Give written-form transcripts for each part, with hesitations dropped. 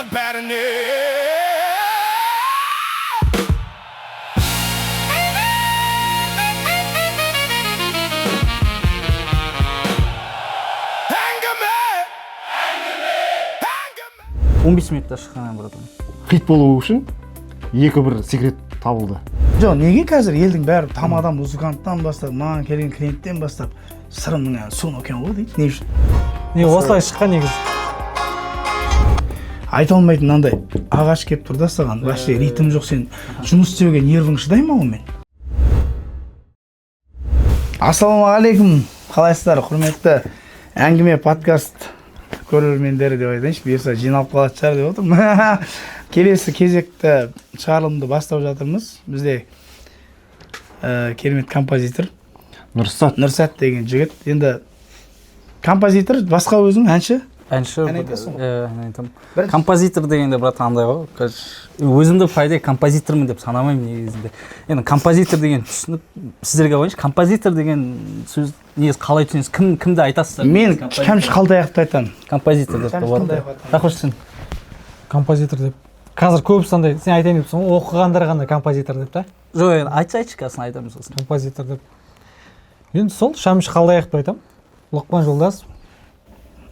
a pattern. Anger me. 15 минутта шыққан братан. Хит болу үшін екі бір секрет табылды. Жоқ, неге қазір елдің бәрі тамадан музыканттан бастап, маған келген клиенттен бастап сырымның соны екен ғой дейді. Не үшін? Не осылай шыққан негізі. Айта алмайтын мынандай ағаш келіп тұр да саған, вообще ритм жоқ, сен жұмыс істеуге нервың шыдай ма онымен? Ассалаумағалейкум, қалайсыздар, құрметті әңгіме подкаст көрермендері деп айтайыншы, бұйырса жиналып қалатын шығар деп отырмын. Келесі кезекті шығарылымды бастап жатырмыз. Бізде керемет композитор Нұрсат деген жігіт. Енді композитор, басқа өзің әнші? Әнші, композитор дегенде брат андай ғой. Өзімді пайда композитормын деп санамаймын негізінде. Енді композитор деген түсініп сіздерге қойыншы, композитор деген сөз негіз қалай түсінесіз, кімді айтасыздар? Мен кәмші Қалдаяқовты айтамын. Композитор деп болады. Рахмет сен. Композитор деп. Қазір көбісі андай, сен айтайын депсің, оқығандар ғана композитор деп та? Жоқ, енді айтсайшы қазір айтамыз сосын. Композитор деп. Енді сол Шамшы Қалдаяқовты айтамын. Лұқпан Жолдас.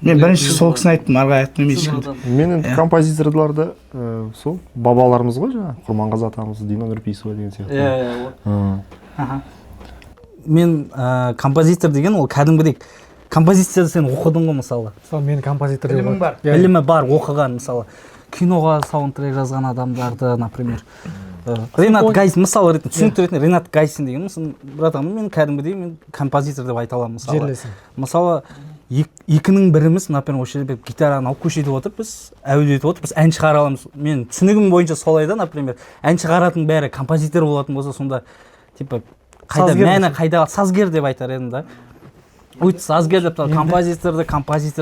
Мен бірінші сол кісіні айттым, арға айттым емес ешкімді. Мен енді композиторларды сол бабаларымыз ғой жаңа, Құрманғазы атамыз, Дина Нұрпейісова деген сияқты. Мен композитор деген ол кәдімгідей композицияды сен оқыдың ғой мысалы. Мысалы мен композитор деп Білімің бар. Білімі бар, оқыған мысалы. Киноға саундтрек жазған адамдарды, например. Ренат Гайсин, мысалы ретінде, түсінікті ретінде Ренат Гайсин деген братан, мен кәдімгідей мен композитор деп айта аламын мысалы. Жерлесің. Мысалы екінің біріміз, например, осы жерде гитараны алып көшеде отырып, біз әуелетіп отырып, біз ән шығара аламыз. Мен түсінігім бойынша солай да, например, ән шығаратын бәрі композитор болатын болса, сонда типа қайда мәні қайда сазгер деп айтар едім да. Өйтіп сазгер деп композитор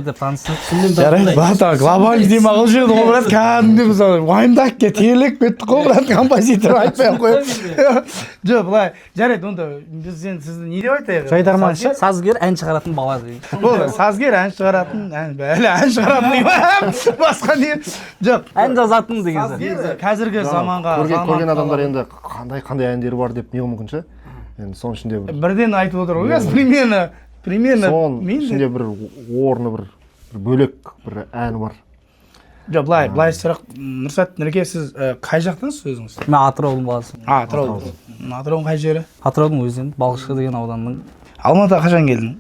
деп таныстым. Жарайды, бата глобальный тема қылып жүреді ғой брат, кәдімгі мысалы уайымдап терлеп кеттік қой брат, композитор айтпай ақ қояйық. Жоқ, былай жарайды, онда біз сізді не деп айтайық? Жайдарманшы. Сазгер ән шығаратын бала дейді. Болды, сазгер ән шығаратын, ән шығаратын деймін. Басқа не? Жоқ, ән жазатын деген сазгер қазіргі заманға көрген адамдар енді қандай әндері бар деп не мүмкін ше? Енді соның ішінде бірден айтып отыр ғой, примерно соның ішінде бір орны бір бөлек бір әні бар. Жоқ, былай сұрақ, Нұрсат Нұрке, сіз қай жақтансыз өзіңіз? Мен Атыраудың баласымын. Атыраудың қай жері? Атыраудың өзінен, Балқышқы деген ауданның. Алматыға қашан келдің?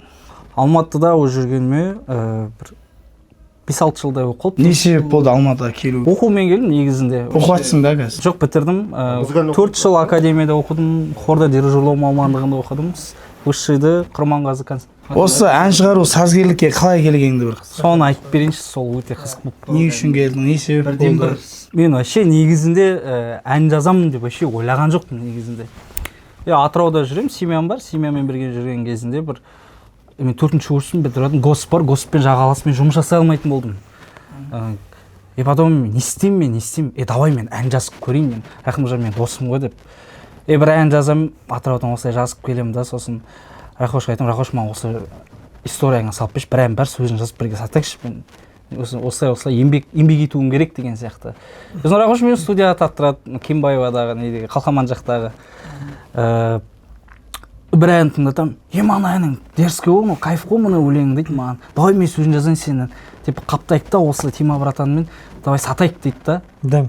Алматыда жүргеніме бір 5-6 жылдай оқып. Не себеп болды Алматыға келу? Оқумен келдім негізінде. Оқып жатсың ба қазір? Жоқ, бітірдім. 4 жыл академияда оқыдым, хорда дирижерлау мамандығында оқыдым. Высшийді, Құрманғазы консерваториясында. Осы ән шығару, сазгерлікке қалай келгеніңді бір соны айтып берейінші, сол өте қызық болды. Не үшін келдің, не себеп болды? Мен вообще негізінде ән жазамын деп вообще ойлаған жоқпын негізінде. Атырауда жүремін, семьям бар, семьямен бірге жүрген кезінде бір мен 4-ші курсым бітірдім, госп бар, госппен жағаласып мен жұмыс жасай алмайтын болдым. Потом не істеймін, давай мен ән жазып көрейін, мен Рахымжан мен досым ғой деп. Бір ән жазам, Атыраудан осылай жазып келемін да, сосын Рахошқа айтам, Рахош маған осы историяңа салып берші, бір ән бар, сөзін жазып бірге сатайықшы, мен осылай еңбек етуім керек деген сияқты. Сосын Рахош мен студияға тапсырады, Кембаевадағы, недегі, Қалқаман жақтағы. Бір ән тыңдатам, ана әнің дерзкий ғой, кайф қой мына өлең дейді маған. Давай мен сөзін жазайын сені. Типа қаптайық та осы Тима братанмен, давай сатайық дейді да.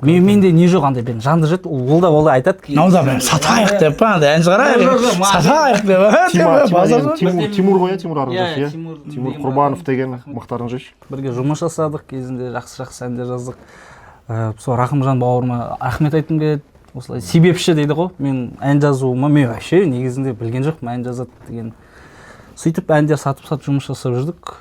Менде не жоқ андай бен жанды жет, ол да айтады. Науда мен сатайық деп па, ән шығарайық. Сатайық деп. Тимур ғой, Тимур Арғаш, Тимур Құрбанов деген мықтарын жеш. Бірге жұмыс жасадық кезінде, жақсы әндер жаздық. Сол Рахымжан бауырыма рахмет айтқым келеді. Осылай себепші дейді ғой, мен ән жазуыма, мен вообще негізінде білген жоқпын ән жазады деген. Сөйтіп әндер сатып жұмыс жасап жүрдік.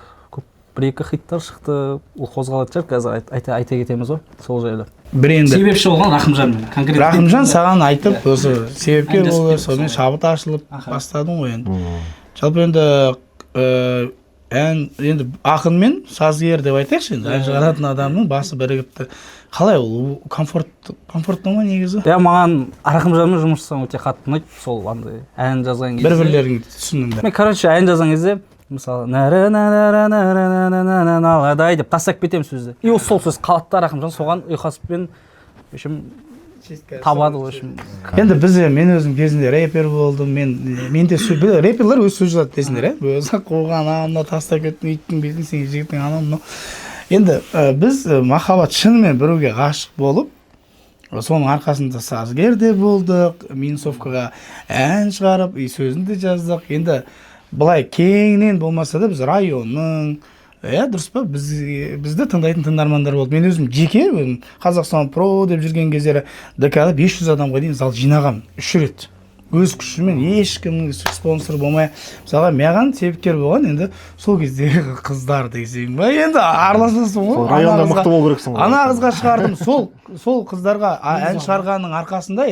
Бір-екі хиттар шықты, ол қозғалады шығар, қазір айта кетеміз ғой, сол жайлы. Себепші болған Рахымжан мен. Рахымжан саған айтып, осы себепкер болды, сонымен шабыт ашылып бастадың ғой енді. Жалпы енді ақын мен сазгер деп айтайықшы енді, ән шығаратын адамның басы бірігіпті. Қалай ол комфортты ма негізі? Маған Рахымжанмен жұмыс жасау өте қатты ұнайды, сол андай ән жазған кезде. Бір-бірлеріңді түсініңдер. Мен ән жазған кезде мысалы надай деп тастап кетемін сөзді. И ол сол сөз қалады Рахымжан соған ұйқаспен общем табады в общем. Енді мен өзім кезінде рэпер болдым. Менде рэперлер өз сөз жазады десіңдер, өзі қуған анау тастап кеттің, үйттің бетін сен жігіттің анау мынау. Енді біз махаббат шынымен біреуге ғашық болып, соның арқасында сазгер де болдық, минусовкаға ән шығарып, сөзін де жаздық. Енді былай кеңінен болмаса да біз районның, дұрыс па, бізді тыңдайтын тыңдармандар болды. Мен өзім жеке Қазақстан Про деп жүрген кездері ДК-да 500 адамға дейін зал жинағам 3 рет. Өз күшімен ешкімнің спонсор болмай, мысалға маған себепкер болған енді сол кездегі қыздар десең ба, енді араласасың ғой. Районда мықты болу керексің ғой. Ана қызға шығардым, сол қыздарға ән шығарғанның арқасында,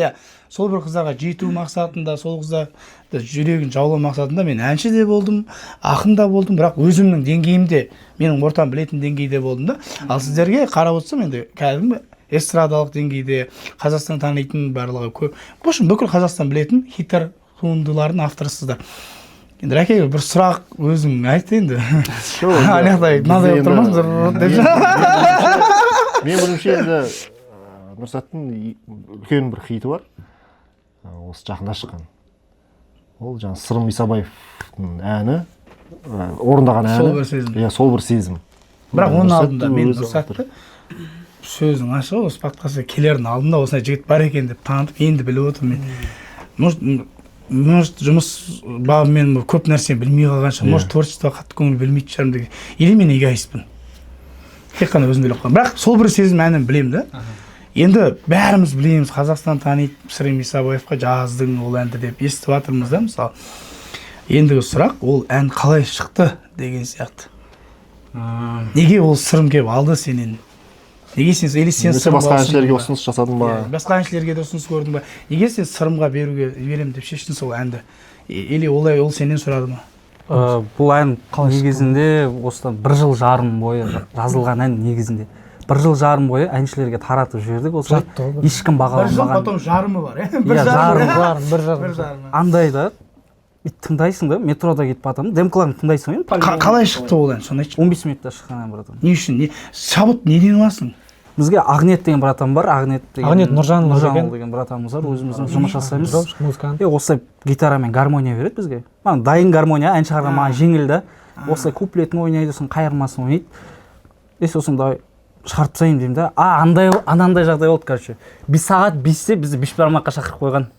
сол бір қыздарға жету мақсатында, сол қыздарды жүрегін жаулау мақсатында мен әнші де болдым, ақын да болдым, бірақ өзімнің деңгейімде, менің ортам білетін деңгейде болдым да. Ал сіздерге қарап отырсам енді кәдімгі эстрадалық деңгейде Қазақстан танитын барлығы көп. Бүкіл Қазақстан білетін хиттар туындылардың авторысыздар. Енді Рәке бір сұрақ өзің айт енді. Анақтай мынадай отырмасыздар деп. Мен білуімше енді Нұрсаттың үлкен бір хиті бар. Осы жақында шыққан. Ол жаңа Сырым Исабаевтың әні, орындаған әні. Сол бір сезім. Иә, сол бір сезім. Бірақ оның алдында мен Нұрсатты сөзің ашығы осы подкастқа келердің алдында осындай жігіт бар екен деп танытып, енді біліп отырмын мен. Может, жұмыс бабымен көп нәрсе білмей қалған шығар, может, творчество қатты көңіл білмейтін шығармын деген. Или мен эгоистпін. Тек қана өзім біліп қаламын. Бірақ сол бір сезім әнін білемін да. Енді бәріміз білеміз, Қазақстан таниды, Сырым Исабаевқа жаздың ол әнді деп естіп жатырмыз да, мысалы. Ендігі сұрақ, ол ән қалай шықты деген сияқты. Неге ол сырым келіп алды сенен? Неге сен басқа әншілерге ұсыныс жасадың ба? Басқа әншілерге де ұсыныс көрдің ба? Неге сен сырымға берем деп шештің сол әнді? Или олай ол сенен сұрады ма? Бұл ән негізінде осыдан 1 жыл жарым бойы жазылған ән негізінде. 1 жыл жарым бойы әншілерге таратып жібердік. Осылай ешкім бағаламаған. 1 жыл потом жарымы бар, бір жарым. Андай да тыңдайсың да, метрода кетіп батамын, демкаларын тыңдайсың енді. Қалай шықты ол ән, соны айтшы. 15 минутта шыққан ән братан. Не үшін? Шабыт неден аласың? Бізге Ақниет деген братан бар, Ақниет Нұржанұлы деген братанымыз бар, өзіміздің жұмыс жасаймыз. Музыкант. Осылай гитара мен гармония береді бізге. Маған дайын гармония, ән шығарған маған жеңіл да. Осылай куплетін ойнайды, сосын қайырмасын ойнайды. Сосын да шығарып тастайын деймін да. Анандай жағдай болды, короче. 1 сағат 5-те бізді бешбармаққа шақырып қойған.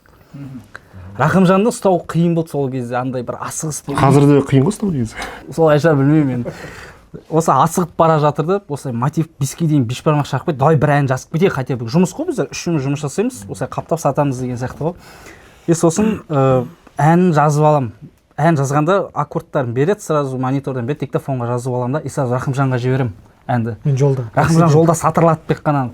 Рахымжанды ұстау қиын болды сол кезде, андай бір асығыс болды. Қазір де қиын ғой ұстау негізі. Сол айша білмеймін мен. Осы асығып бара жатырды, осылай мотив 5-ке дейін бешбармақ шақырып қойды, давай бір ән жазып кетейік, хотя бы жұмыс қой біздер, үшеуміз жұмыс жасаймыз, осылай қаптап сатамыз деген сияқты ғой. Сосын ән жазып алам. Ән жазғанда аккордтарын береді, сразу монитордан береді, диктофонға жазып алам да, сразу Рахымжанға жіберем әнді. Мен жолда. Рахымжан жолда сатырлатып бек қана,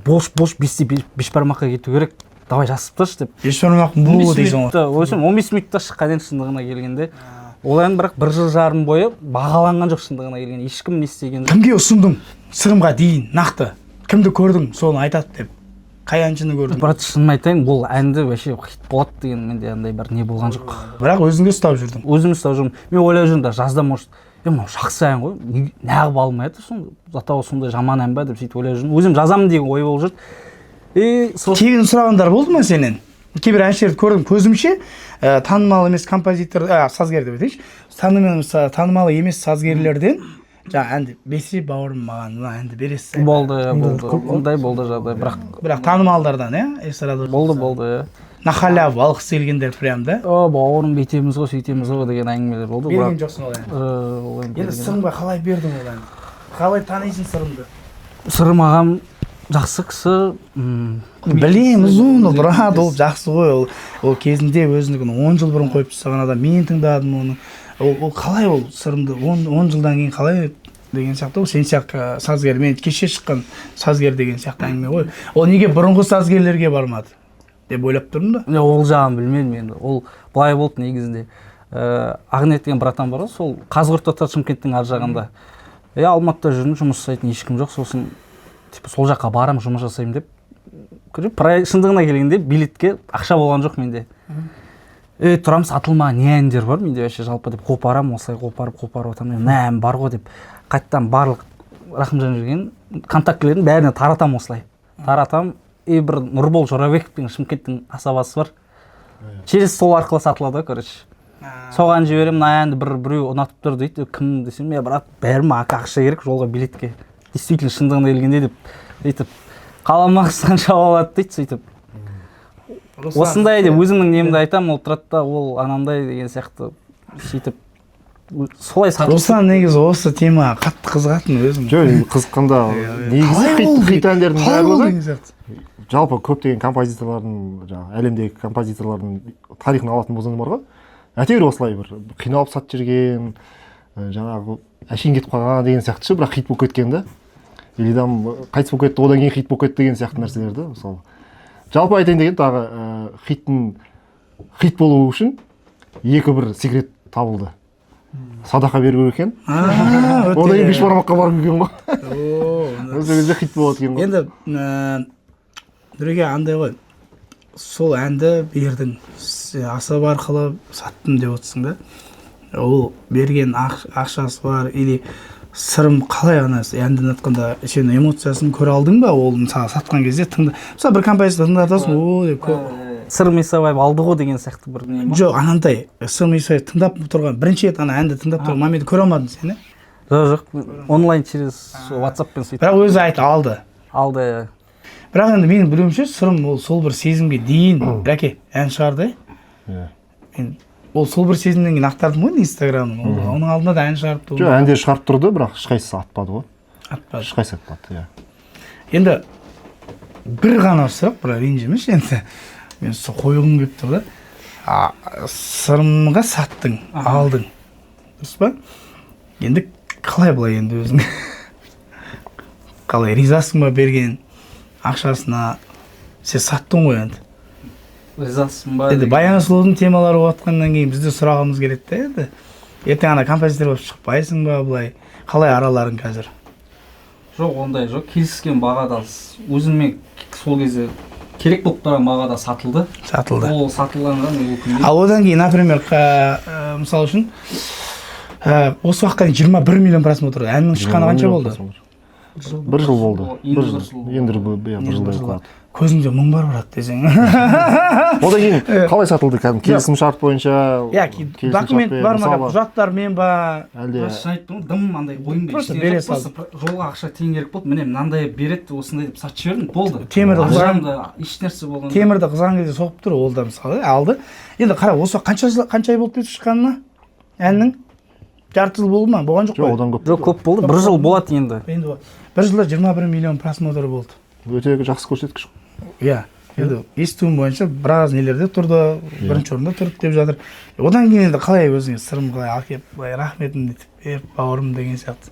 бош 5-те бешбармаққа кету керек. Давай жазып тұршы деп. Бешбармақ бұл дейсің ғой. Өзім 15 минутта шыққан ән шындығына келгенде. Ол ән бірақ 1 жыл жарым бойы бағаланған жоқ шындығына келген. Ешкім не істеген жоқ. Кімге ұсындың сырымға дейін нақты? Кімді көрдің соны айтады деп? Қай әншіні көрдің? Брат, шынын айтайын, бұл әнді вообще хит болады деген менде андай бір не болған жоқ. Бірақ өзіңе ұстап жүрдің. Өзім ұстап жүрмін. Мен ойлап жүрмін да жазда может, мынау жақсы ән ғой. Неғып алынбайды сонда? Зато сондай жаман ән ба деп сөйтіп ойлап жүрмін. Өзім жазамын деген ой болып жүрді. Тегін сұрағандар болды ма сенен? Кейбір әншілерді көрдім, көзімше танымал емес композитор, сазгер деп айтайыншы, танымал емес сазгерлерден жаңа әнді берсе бауырым маған мына әнді бересіз. Болды. Ондай болды жағдай, бірақ танымалдардан, эстрада. Болды. На халяву алғысы келгендер прям да. Бауырым бүйтеміз ғой, сөйтеміз ғой деген әңгімелер болды. Берген жоқсың ол әнді. Енді сырымға қалай бердің ол әнді? Қалай танисың сырымды? Сырым ағам жақсы кісі. Білеміз оны, брат, ол жақсы ғой. Ол кезінде өзінігін 10 жыл бұрын қойып тастаған адам, мен тыңдадым оны. Ол қалай ол сырымды 10 жылдан кейін қалай деген сияқты, ол сен сияқты сазгер, мен кеше шыққан сазгер деген сияқты әңгіме ғой. Ол неге бұрынғы сазгерлерге бармады деп ойлап тұрмын да. Ол жағын білмедім енді. Ол былай болды негізінде. Ақниет деген братан бар ғой, сол Қазығұртта Шымкенттің ар жағында. Алматыда жүрдім, жұмыс жасайтын ешкім жоқ, сосын сол жаққа барам, жұмыс жасаймын деп. Шындығына келгенде билетке ақша болған жоқ менде. тұрам сатылмаған не әндер бар менде вообще жалпы деп қопарамын, осылай қопарып отырамын. Мына ән бар ғой деп қайттан барлық Рахымжан жүрген контактілерін бәріне таратам осылай. Таратам. Бір Нұрбол Жорабековтың Шымкенттің асабасы бар. Через сол арқылы сатылады, короче. Соған жіберем, мына әнді біреу ұнатып тұр дейді. Кім десем, брат, бәріме ақша керек жолға билетке. Действительно шындығына келгенде деп сөйтіп қаламақсы қанша алады дейді сөйтіп. Осындай деп өзімнің немді айтамын, ол тұрады да, ол анандай деген сияқты сөйтіп солай сатып. Руслан негізі осы темаға қатты қызығатын өзім. Жоқ, қызыққанда негізі хит әндердің барлығы жалпы көптеген композиторлардың, жаңағы әлемдегі композиторлардың тарихын алатын болсаң бар ғой. Әйтеуір осылай бір қиналып сатып жүрген, жаңағы әшейін кетіп қалған деген сияқты ше, бірақ хит болып кеткен да. Или там қайтыс болып кетті, одан кейін хит болып кетті деген сияқты нәрселер да, мысалы. Жалпы айтайын деген тағы хит болу үшін екі бір секрет табылды. Садақа беру керек екен. Одан кейін бешбармаққа барып келген ғой. Осы кезде хит болады екен ғой. Енді біреуге андай ғой, сол әнді бердің, асап арқылы саттым деп отырсың да. Ол берген ақшасы бар, или сырым қалай ана әнді айтқанда сен эмоциясын көре алдың ба? Ол мысалы сатқан кезде тыңда. Мысалы бір композитор тыңдатасың, о деп Сырым Исабаев алды ғой деген сияқты бір не. Жоқ, анандай Сырым Исабаев тыңдап тұрған, бірінші рет ана әнді тыңдап тұрған моментті көре алмадың сен, Жоқ, онлайн через WhatsApp-пен сөйтіп. Бірақ өзі айтты, алды. Алды. Бірақ енді менің білуімше сырым ол сол бір сезімге дейін рәке ән шығарды. Ол сол бір сезімнен кейін ақтардым ғой Инстаграмын. Оның алдында да ән шығарыпты. Жоқ, әндер шығарып тұрды, бірақ ешқайсысы атпады ғой. Атпады. Ешқайсысы атпады, Енді бір ғана сұрақ, бірақ ренжімеш енді. Мен сол қойғым келіп тұр да. Сырымға саттың, алдың. Дұрыс па? Енді қалай былай енді өзің? Қалай ризасың ба берген ақшасына? Сен саттың ғой енді. Ризасың ба? Енді Баян Сұлудың темалары болғаннан кейін бізде сұрағымыз келеді да енді. Ертең ана композитор болып шықпайсың ба былай? Қалай араларың қазір? Жоқ, ондай жоқ. Келіскен бағада өзіме сол кезде керек болып тұрған бағада сатылды. Сатылды. Ол сатылғанға мен өкінбеймін. Ал одан кейін, например, мысалы үшін осы уақытқа дейін 21 миллион просмотр. Әннің шыққаны қанша болды? Бір жыл болды. Енді бір жылдай қалады. Көзіңде мұң бар брат десең. Одан кейін қалай сатылды кәдімгі келісім шарт бойынша? Документ бар ма, құжаттармен ба? Әлде айттым, дым андай ойымда просто бере салды. Жолға ақша тиын керек болды. Міне мынандай береді, осындай деп сатып жібердім, болды. Темірді ешнәрсе болған. Темірді қызған кезде соғып тұр, ол да мысалы алды. Енді қара, осы қанша ай болды деп шыққанына? Әннің жарты жыл болды ма? Болған жоқ қой? жоқ, одан көп. Жоқ, көп болды. Бір жыл болады енді. Бір жылда 21 миллион просмотр болды. Өте жақсы көрсеткіш. Иә. Енді естуім бойынша біраз нелерде тұрды, бірінші орында тұрды деп жатыр. Одан кейін енді қалай өзіңе сырым қалай алып, былай рахметімді айтып беріп, бауырым деген сияқты.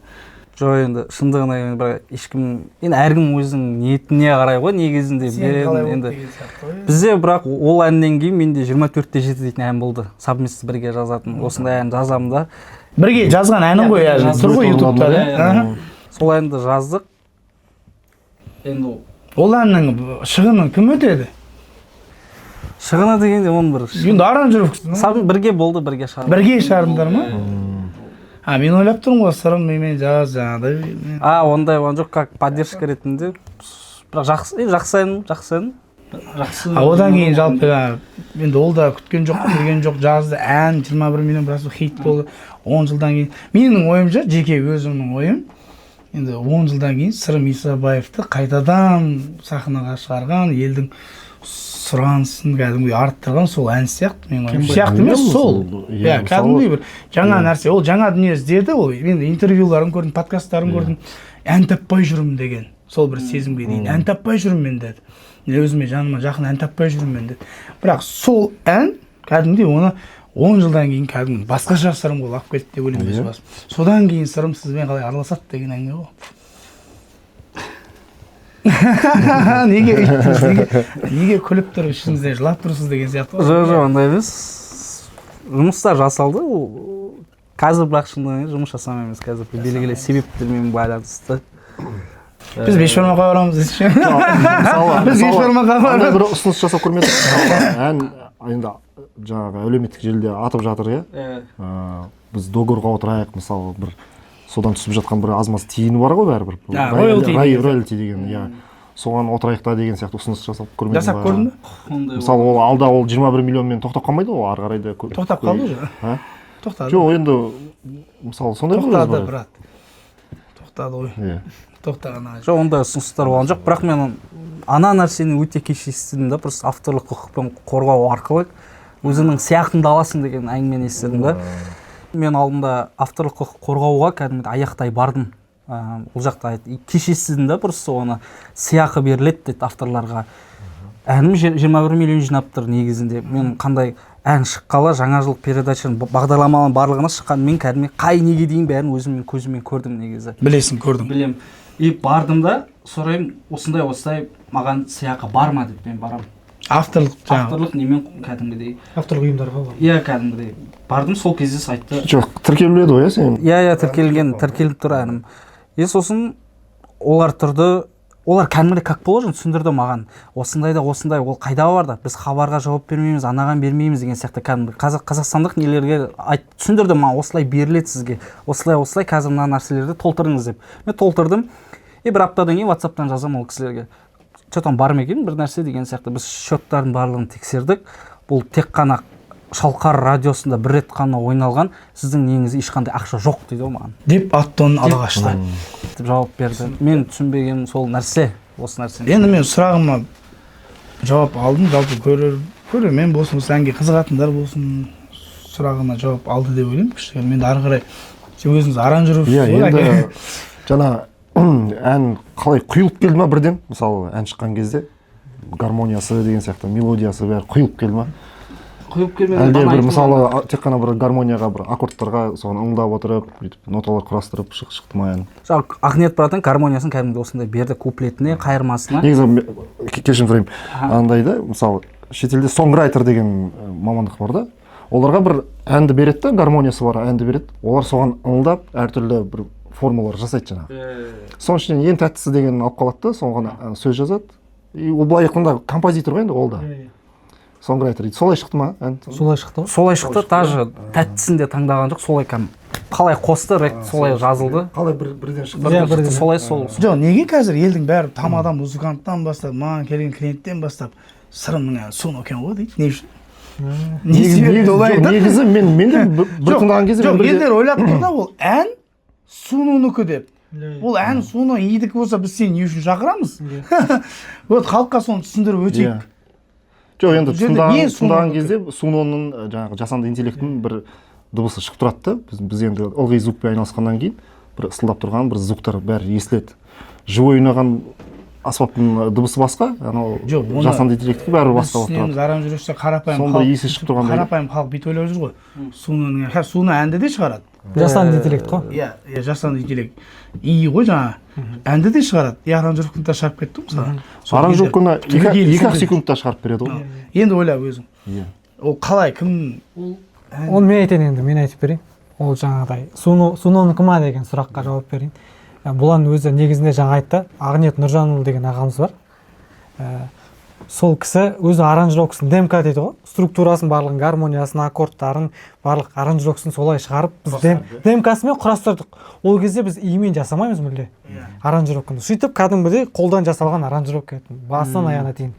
Жоқ, енді шындығына бірақ ешкім, енді әркім өзінің ниетіне қарай ғой, негізінде береді енді. Бізде бірақ ол әннен кейін менде 24-те 7 дейтін ән болды. Совместно бірге жазатын. Осындай ән жазамын да. Бірге жазған әнің ғой, тұр ғой YouTube-та да. Сол әнді жаздық. Енді ол әннің шығынын кім өтеді? Шығыны дегенде оның бір. Енді аранжировкасы. Бірге болды, бірге шығардық. Бірге шығардыңдар ма? Мен ойлап тұрмын ғой, сырым мен жаңағыдай. Ондай жоқ, как поддержка ретінде. Бірақ жақсы ән. Одан кейін жалпы енді ол да күткен жоқ, білген жоқ, жазды ән 21 миллион просмотр хит болды. 10 жылдан кейін. Менің ойымша, жеке өзімнің ойым, енді 10 жылдан кейін Сырым Исабаевты қайтадан сахнаға шығарған, елдің сұранысын кәдімгі арттырған сол ән сияқты. Мен ойым сияқты емес, сол. Иә, кәдімгі бір жаңа нәрсе. Ол жаңа дүние іздеді, ол мен интервьюларын көрдім, подкасттарын көрдім. Ән таппай жүрмін деген. Сол бір сезімге дейін ән таппай жүрмін мен деді. Өзіме жаныма жақын ән таппай жүрмін мен деді. Бірақ сол ән кәдімгі оны 10 жылдан кейін кәдімгі басқаша сырым болып алып кетті деп ойлаймын өз басым. Содан кейін сырым сізбен қалай араласады деген әңгіме ғой. Неге күліп тұрып ішіңізден жылап тұрсыз деген сияқты ғой. Жоқ, ондай емес. Жұмыстар жасалды. Қазір бірақ шындығында жұмыс жасамаймыз. Қазір белгілі себептермен байланысты. Біз бешбармаққа барамыз десе. Мысалы, біз бешбармаққа барамыз. бір ұсыныс жасап көрмедік. Ән енді жаңағы әлеуметтік желіде атып жатыр иә. Біз договорға отырайық, мысалы бір содан түсіп жатқан бір аз маз тиыны бар ғой бәрібір. Роялти деген, иә. Соған отырайық та деген сияқты ұсыныс жасап көрмедім ба? Жасап көрдің бе? Мысалы ол алда ол 21 миллионмен тоқтап қалмайды ғой, ары қарай да. Тоқтап қалды уже. Тоқтады. Жоқ, енді мысалы сондай ғой. Тоқтады, брат. Тоқтады ғой. Иә. Тоқтаған. Жоқ, ондай ұсыныстар болған жоқ, бірақ мен ана нәрсені өте кеш естідім да, просто авторлық құқықпен қорғау арқылы өзіңнің сияқтыңды аласың деген әңгімені естідім да. Мен алдында авторлық құқық қорғауға кәдімгі аяқтай бардым. Ол жақта кеш естідім да, просто оны сыйақы беріледі деді авторларға. Әнім 21 миллион жинап тұр негізінде. Мен қандай ән шыққалы жаңа жыл передачаның бағдарламаларының барлығына шыққан, мен кәдімгі қай неге дейін бәрін өзіммен көзіммен көрдім негізі. Білесің, көрдім. Білем. И бардым да, сұраймын, осындай маған сыйақы бар ма деп мен барам. Авторлық немен кәдімгідей. Авторлық ұйымдарға ғой. Иә, кәдімгідей. Бардым, сол кезде сайтты. Жоқ, тіркеледі ғой, сен? Иә, тіркеліп тұр әнім. Сосын олар тұрды, олар кәдімгідей как положено түсіндірді маған. Осындай, ол қайда бар да? Біз хабарға жауап бермейміз, анаған бермейміз деген сияқты кәдімгі қазақстандық нелерге түсіндірді маған, осылай беріледі сізге. Осылай қазір мына нәрселерді толтырыңыз деп. Мен толтырдым. Бір аптадан кейін WhatsApp-тан жазам ол кісілерге. Что-то бар ма екен бір нәрсе деген сияқты. Біз счеттардың барлығын тексердік. Бұл тек қана Шалқар радиосында бір рет қана ойналған, сіздің неңізде ешқандай ақша жоқ дейді маған. Деп аттон ала қашты. Деп жауап берді. Мен түсінбеген сол нәрсе, осы нәрсе. Енді мен сұрағыма жауап алдым, жалпы көрермен болсын, әнге қызығатындар болсын, сұрағына жауап алды деп ойлаймын. Кішкене мен ары қарай өзіңіз аранжировщик. Иә, енді жаңа ән қалай құйылып келді ма бірден? Мысалы, ән шыққан кезде гармониясы деген сияқты, мелодиясы бәрі құйылып келді ма? Құйылып келмеді. Әлде бір мысалы тек қана бір гармонияға, бір аккордтарға соған ыңдап отырып, ноталар құрастырып шықты ма ән? Жаңа Ақниет браттың гармониясын кәдімгі осындай берді, куплетіне, қайырмасына. Негізі кешірім сұрайын. Андай да, мысалы шетелде сонграйтер деген мамандық бар да. Оларға бір әнді береді да, гармониясы бар әнді береді. Олар соған ыңдап, әртүрлі бір формулалар жасайды жаңағы. Соның ішінен ең тәттісі деген алып қалады да, соған сөз жазады. И ол былай айтқанда композитор ғой енді ол да. Сонграйтер дейді. Солай шықты ма ән? Солай шықты ғой. Солай шықты, даже тәттісін де таңдаған жоқ, солай қалай қосты, солай жазылды. Қалай бірден шықты? Солай сол. Жоқ, неге қазір елдің бәрі тамадан музыканттан бастап, маған келген клиенттен бастап сырымның соны екен ғой дейді. Не үшін? Негізі мен де бір тыңдаған кезде жоқ, елдер ойлап тұр да, ол ән Сунунікі деп. Ол ән Суну едікі болса, біз сені не үшін шақырамыз? Вот халыққа соны түсіндіріп өтейік. Жоқ, енді тыңдаған кезде Сунуның жаңағы жасанды интеллектінің бір дыбысы шығып тұрады да. Біз енді ылғи звукпен айналысқаннан кейін бір ысылдап тұрған бір звуктар бәрі естіледі. Живой ойнаған аспаптың дыбысы басқа, анау жасанды интеллекттікі бәрі басқа болып тұрады. Аранжировщик қарапайым сонда есі шығып тұрғандай. Қарапайым халық бүйтіп ойлап жүр ғой. Суну әнді де шығарады. Жасанды интеллект қой. Иә, жасанды интеллект. И ғой жаңа әнді де шығарады. И аранжировканы да шығарып кетті ғой. Аранжировканы 2 секундта шығарып береді ғой. Енді ойлап өзің. Ол қалай, кім? Оны мен айтайын енді, мен айтып берейін. Ол жаңағыдай Сунунікі ма деген сұраққа жауап берейін. Бұлан өзі негізінде жаңа айтты, Ақниет Нұржанұлы деген ағамыз бар. Сол кісі өзі аранжировкасын ДМК дейді ғой. Структурасын, барлығын, гармониясын, аккордтарын, барлық аранжировкасын солай шығарып, біз ДМК-сымен құрастырдық. Ол кезде біз имен жасамаймыз мүлде аранжировканы. Сөйтіп кәдімгідей қолдан жасалған аранжировка етін, басынан аяғына дейін.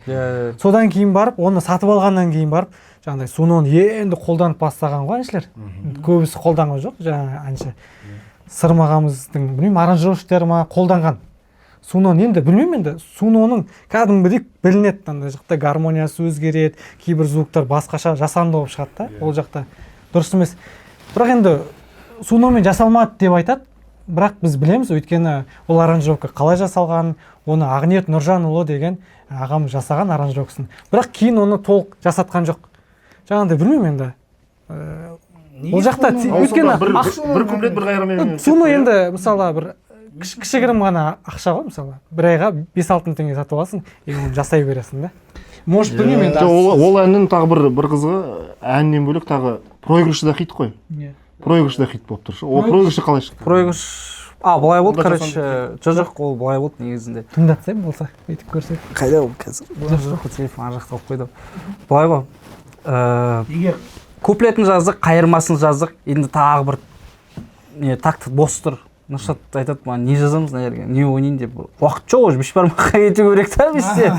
Содан кейін барып, оны сатып алғаннан кейін барып, жаңағыдай Сунуны енді қолданып бастаған ғой әншілер. Көбісі қолданған жоқ, жаңағы әнші. Сырмағамыздың, білмеймін, аранжировщиктері ма қолданған. Сунуны енді білмеймін енді, Сунуның кәдімгідей білінеді, андай жақта гармониясы өзгереді, кейбір звуктар басқаша жасанды болып шығады да, ол жақта дұрыс емес. Бірақ енді Сунумен жасалмады деп айтады, бірақ біз білеміз, өйткені ол аранжировка қалай жасалған, оны Ақниет Нұржанұлы деген ағам жасаған аранжировкасын. Бірақ кейін оны толық жасатқан жоқ. Жаңағыдай білмеймін енді. Ол жақта өйткені бір куплет бір қайырмен. Суну енді мысалы бір кішігірім ғана ақша ғой, мысалы. Бір айға 5-6 мың теңге сатып аласың, оны жасай бересің да. Может, білмеймін енді. Ол әннің тағы бір қызығы, әннен бөлек тағы проигрышы да хит қой. Проигрышы да хит болып тұр. Ол проигрышы қалай шықты? Проигрыш былай болды, короче, жоқ, ол былай болды негізінде. Тыңдатсам болса, өйтіп көрсек. Қайда ол қазір? Жоқ, телефон ар жақта алып қойды. Былай ғой. егер куплетін жаздық, қайырмасын жаздық. Енді тағы бір не такты бос тұр. Нұршат айтады маған, не жазамыз, наверное, не ойнайын деп. Уақыт жоқ, уже бешбармаққа кету керек та бізде.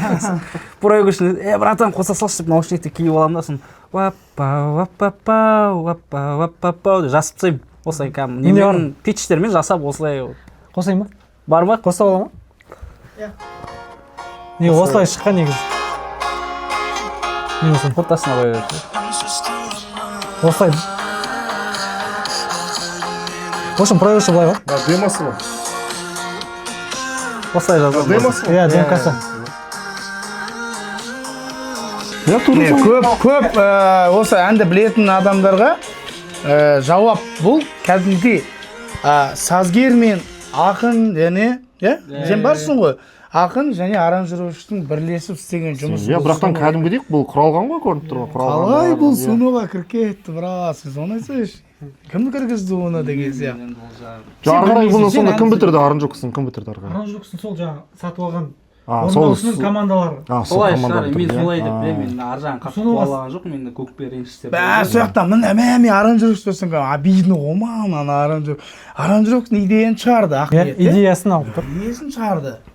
Проигрышын, братан, қоса салшы деп наушникті киіп аламын да, сосын ваппа деп жасып тастаймын. Осылай кәм. Немен питчтермен жасап осылай. Қосайын ба? Бар ма? Қоса бола ма? Не осылай шыққан негізі. Не болсын? Ортасына қоя береді. Осылай. В общем, проигрышы былай ғой. Демосы ба? Осылай жазамын. Демосы ба? Иә, демкасы. көп осы әнді білетін адамдарға жауап бұл кәдімгідей сазгер мен ақын және сен барсың ғой, ақын және аранжировщиктің бірлесіп істеген жұмысы. Бірақтан кәдімгідей бұл құралған ғой, көрініп тұр ғой. Қалай бұл суноға кіріп кетті, брат, сіз оны айтсайшы. Кім кіргізді оны деген сияқты. Ары қарай бұны сонда кім бітірді, аранжировкасын кім бітірді ары қарай? Аранжировкасын сол жаңа сатып алған Сол орындаушының командалары. Солай шығар, мен солай деп білемін. Мен ар жағын қатты қуалаған жоқ, мен көкпе ренжістер. Сол жақтан мен аранжировщик болсаң, обидно ғой маған аранжировщик идеяны шығарды, ақниет. Идеясын алып тұр. Идеясын шығарды.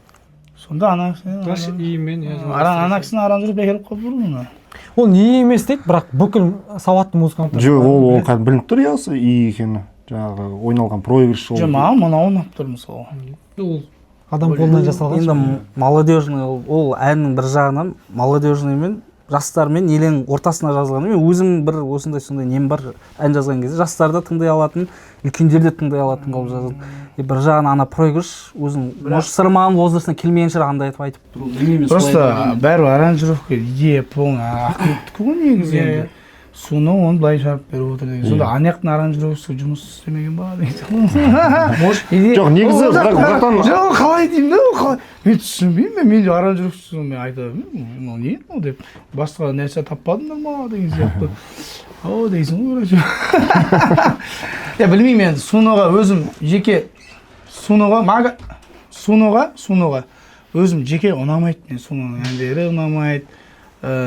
Сонда ана кісінің аранжировщик бекеріп қойып тұр мұны. Ол не емес дейді, бірақ бүкіл сауатты музыканттар. Жоқ, ол кәдімгі білініп тұр иә, и екені. Жаңағы ойналған проигрыш ол. Жоқ, маған мына ойнап тұр мысалы. Ол адам қолынан жасалған. Енді молодежный, ол әннің бір жағынан молодежный мен жастармен елең ортасына жазылған. Мен өзім бір осындай нем бар, ән жазған кезде жастарды тыңдай алатын, үлкендерді тыңдай алатын қылып жаздым. Бір жағынан ана проигрыш өзің может сырмаған возрастына келмеген шығар, андай айтып тұру. Просто бәрі аранжировка идея полный ақниеттікі ғой негізі. Соны оны былай жарып беріп отыр деген. Сонда аяқтың аранжировкасы жұмыс істемеген ба деген. Жоқ, негізі бірақтан жоқ, қалай деймін да, қалай. Мен түсінбеймін, мен аранжировкасы мен айтамын. Не ол деп басқа нәрсе таппадыңдар ма деген сияқты. О дейсің ғой короче. Я білмеймін енді, суноға өзім жеке суноға өзім жеке ұнамайды. Мен суноның әндері ұнамайды.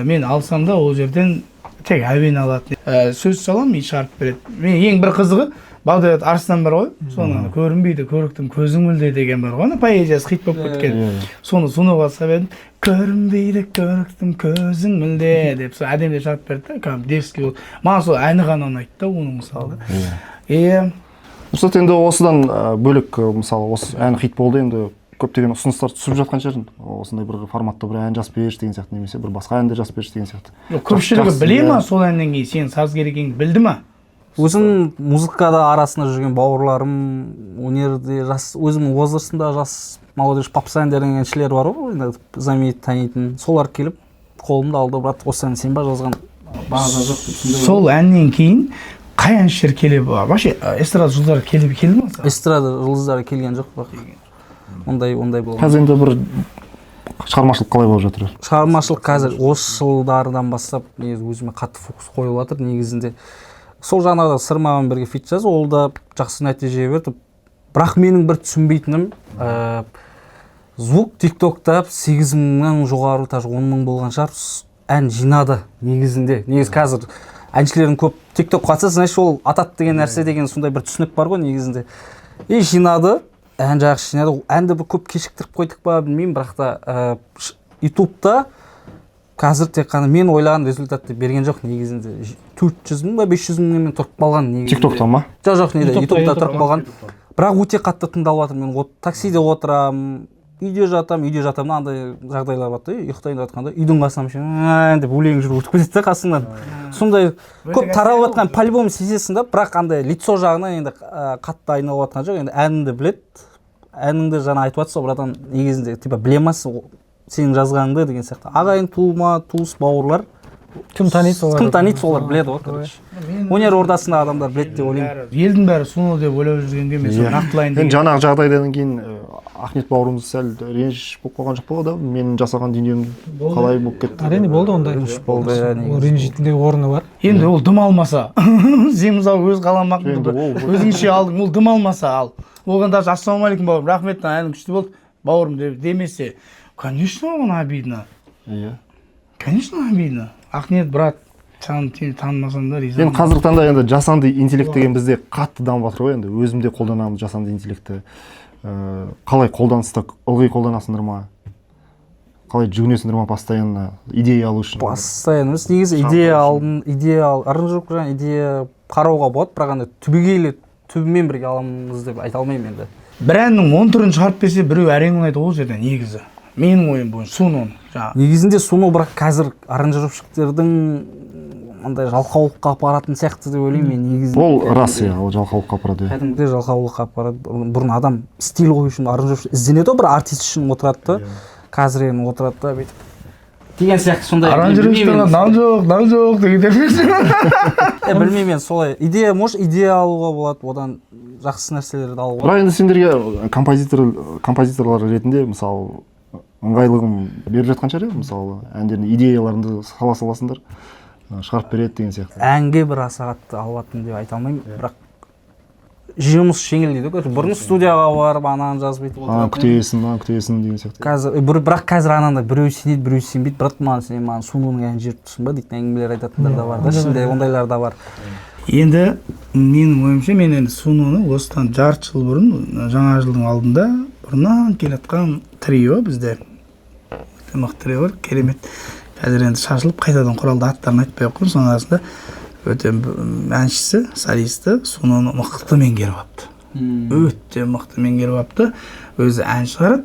Мен алсам да ол жерден тек әуен алатын. Сөз салам, шығарып береді. Мен ең бір қызығы Бағдат Арыстан бар ғой, соны көрінбейді, көріктім, көзің мүлде деген бар ғой, поэзиясы хит болып кеткен. Соны суноға салып едім, көрінбейді, көріктім, көзің мүлде деп әдемі шығарып берді. Дерзкий болды. Маған сол әні ғана ұнайды да, оның мысалы. Мысалы енді осыдан бөлек, мысалы осы ән хит болды, енді көптеген ұсыныстар түсіп жатқан шығар. Осындай бір форматта бір ән жазып берші деген сияқты, немесе бір басқа әнді жазып берші деген сияқты. Көпшілігі біле ма сол әннен кейін сен сазгер екеніңді білді ма? Өзім музыкада арасында жүрген бауырларым, өнерде өзімнің возрастымда жас молодежь попса әндердің әншілер бар ғой, замейді танитын. Солар келіп қолымды алды, брат, осы ән сен ба жазған? База жоқ деп сондай. Сол әннен кейін қай әншілер келе бар? Вообще эстрада жұлдыздары келді ме? Эстрада жұлдыздары келген жоқ па? Ондай болды. Қазір енді бір шығармашылық қалай болып жатыр? Шығармашылық қазір осы жылдардан бастап өзіме қатты фокус қойылып жатыр. Негізінде сол жаңағы Сырмамен бірге фит жазып, ол да жақсы нәтиже берді. Бірақ менің бір түсінбейтінім, звук TikTok'та 8.000-нан жоғары, 10.000 болған шығар, ән жинады негізінде. Негіз қазір әншілердің көп TikTok қатса, значит ол атат деген нәрсе деген сондай бір түсінік бар ғой негізінде. И жинады, ән жақсы жинады. Әнді бір көп кешіктіріп қойдық па, білмеймін, бірақ та YouTube'та қазір тек қана мен ойлаған результатты берген жоқ негізінде. 400.000 ба 500.000 мен тұрып қалған негізінде. TikTok'та ма? Жоқ, YouTube'та тұрып қалған. Бірақ өте қатты тыңдалып жатыр. Мен таксиде отырамын, үйде жатамын, андай жағдайлар бар да, ұйықтайын деп жатқанда үйдің қасынан деп өлең жүріп өтіп кетеді қасыңнан. Сондай көп таралып жатқан по-любому сезесің да, бірақ андай лицо жағынан енді қатты айналып жатқан жоқ. Енді әніңді біледі, әніңді жаңа айтып жатсың, братан, негізінде типа білемесің сенің жазғаныңды деген сияқты. Ағайын туыс бауырлар кім таниды солар біледі ғой, короче. Өнер ордасында адамдар біледі деп ойлаймын. Елдің бәрі суно деп ойлап жүргенге мен соны нақтылайын деген. Жаңағы жағдайдан кейін Ахмет бауырымыз сәл реніш болып қалған жоқ па да, менің жасаған дүнием қалай болып кетті? Әрине болды ондай. Болды, ол ренжитіндей орны бар. Енді ол дым алмаса, сен мысалы өз қаламақыңды өзіңше алдың, ол дым алмаса ал. Оған даже ассалаумағалейкум бауырым, рахмет, әнің күшті болды, бауырым демесе, конечно, оған обидно. Иә. Конечно, обидно. Ахмет, брат, танымасам да ризамын. Енді қазіргі таңда енді жасанды интеллект деген бізде қатты дамып жатыр ғой, енді өзім де қолданамын жасанды интеллектті. Қалай қолданыста ылғи қолданасыңдар ма? Қалай жүгінесіңдер ма постоянно идея алу үшін? Постоянно емес, негізі идея аранжировка жаңа идея қарауға болады, бірақ андай түбегейлі түбімен бірге аламыз деп айта алмаймын енді. Бір әннің 10 түрін шығарып берсе, біреу әрең ұнайды ол жерде негізі. Менің ойым бойынша Суноның жаңағы. Негізінде Суно бірақ қазір аранжировщиктердің андай жалқаулыққа апаратын сияқты деп ойлаймын мен негізінде. Ол рас, иә, ол жалқаулыққа апарады. Кәдімгідей жалқаулыққа апарады. Бұрын адам стиль қою үшін аранжировщик ізденеді ғой, бір артист үшін отырады да. Қазір енді отырады да бүйтіп деген сияқты сондай. Аранжировщиктерге нам жоқ деген. Білмеймін мен солай. Идея алуға болады, одан жақсы нәрселерді алуға. Бірақ енді сендерге композиторлар ретінде мысалы ыңғайлығын беріп жатқан шығар, мысалы әндердің идеяларыңды сала саласыңдар, шығарып береді деген сияқты. Әнге бір аса қатты алатын деп айта алмаймын, бірақ жұмыс жеңіл дейді ғой. Бұрын студияға барып ананы жазып бүйтіп күтесің деген сияқты. Бірақ қазір ананда біреу сенеді, біреу сенбейді. Бірақ маған Суноның әнін жіберіп тұрсың ба дейтін әңгімелер айтатындар да бар да, ішінде ондайлар да бар. Енді менің ойымша мен енді Суноны осыдан жарты жыл бұрын, жаңа жылдың алдында бұрыннан келатқан трио бізде. Мықты трио бар, керемет. Қазір енді шашылып қайтадан құралды аттарын айтпай қоймын, соның арасында өте әншісі, солисті Суноны мықты меңгеріп алыпты. Өте мықты меңгеріп алыпты. Өзі ән шығарады.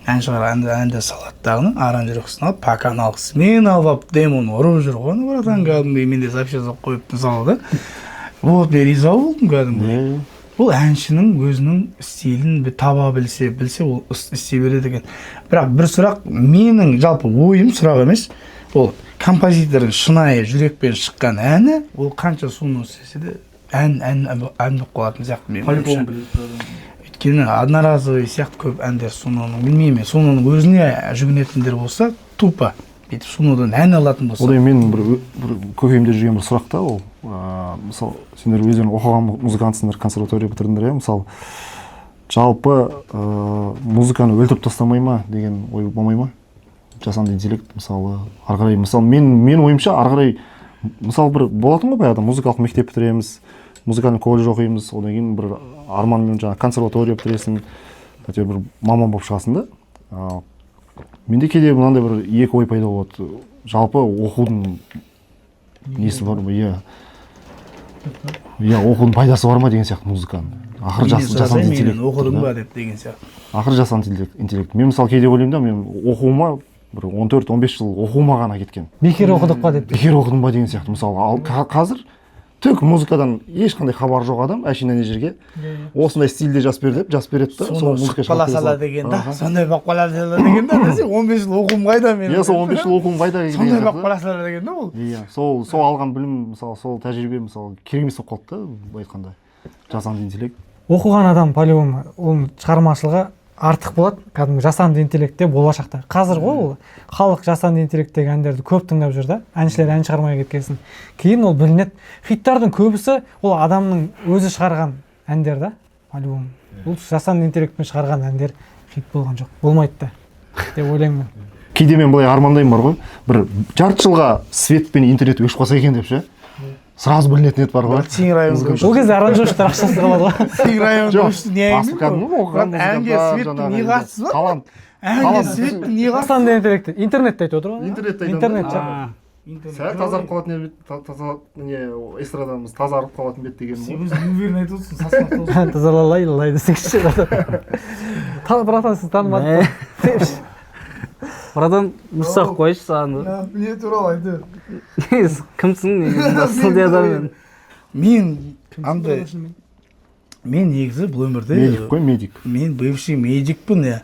Әнді салады дағыны, аранжировкасын алып, паканы алғысымен алып, демоны ұрып жүр ғой, братан, кәдімгі менде запись жазып қойып мысалы да. Вот, мен риза болдым кәдімгі. Бұл әншінің өзінің стилін таба білсе ол істей береді екен. Бірақ бір сұрақ, менің жалпы ойым сұрақ емес, ол композитордың шынайы жүрекпен шыққан әні, ол қанша Суно істесе де ән болып қалатын сияқты менің ойымша. Өйткені одноразовый сияқты көп әндер Суноның, білмеймін, Суноның өзіне жүгінетіндер болса, тупо бүйтіп Сунодан ән алатын болса. Одан менің бір көкейімде жүрген бір сұрақ та ол. Мысалы, сендер өздерің оқыған музыкантсыңдар, консерватория бітірдіңдер, мысалы, жалпы музыканы өлтіріп тастамай ма деген ой болмай ма? Жасанды интеллект, мысалы, ары қарай, мысалы, мен ойымша ары қарай, мысалы, бір болатын ғой баяғыда музыкалық мектеп бітіреміз, музыкальный колледж оқимыз, одан кейін бір арманмен жаңа консерватория бітіресің, әйтеуір бір маман болып шығасың да. Менде кейде мынандай бір екі ой пайда болады. Жалпы оқудың несі бар ма? Иә, оқудың пайдасы бар ма деген сияқты музыканың. Ақыры жасанды интеллект. Оқыдың ба деп деген сияқты. Ақыры жасанды интеллект. Мен мысалы кейде ойлаймын да, мен оқуыма бір 14-15 жыл оқуыма ғана кеткен. Бекер оқыдық па деп. Бекер оқыдым ба деген сияқты. Мысалы, қазір түк музыкадан ешқандай хабар жоқ адам әшейін ана жерге осындай стильде жазып береді да, сол музыка шықпала сала деген да, сондай бақпала сала деген да, десе 15 жыл оқуым қайда мен. Иә, сол 15 жыл оқуым қайда деген. Сондай бақпала сала деген да ол. Иә, сол алған білім, мысалы, сол тәжірибе, мысалы, керек емес болып қалды да, былай айтқанда. Жасанды интеллект. Оқыған адам по-любому оның шығармашылығы артық болады, кәдімгі жасанды интеллектте болашақта. Қазір ғой ол халық жасанды интеллекттегі әндерді көп тыңдап жүр да, әншілер ән шығармай кеткесін. Кейін ол білінеді. Хиттардың көбісі ол адамның өзі шығарған әндер да, по-любому. Бұл жасанды интеллектпен шығарған әндер хит болған жоқ. Болмайды да деп ойлаймын мен. Кейде мен былай армандаймын бар ғой, бір жарты жылға свет пен интернет өшіп қалса екен деп ше. Сразу білінетін еді бар ғой. Сен районда. Ол кезде аранжировщиктер ақшасы қалады ғой. Сен районда өшті не айтайын? Әнге светтің не қатысы бар? Әнге светтің не қатысы? Жасанды интеллект, интернетте айтып отыр ғой. Интернет сәл тазарып қалатын не эстрадамыз тазарып қалатын бет деген ғой. Сен уверен айтып отырсың, сасқалап тұрсың. Тазалалай десеңші. Братан, сіз танымадыңыз. Братан, бір сұрақ қойшы саған. Не туралы айтып? Кімсің негізі студияда мен? Мен негізі бұл өмірде медик қой, медик. Мен бывший медикпін, иә.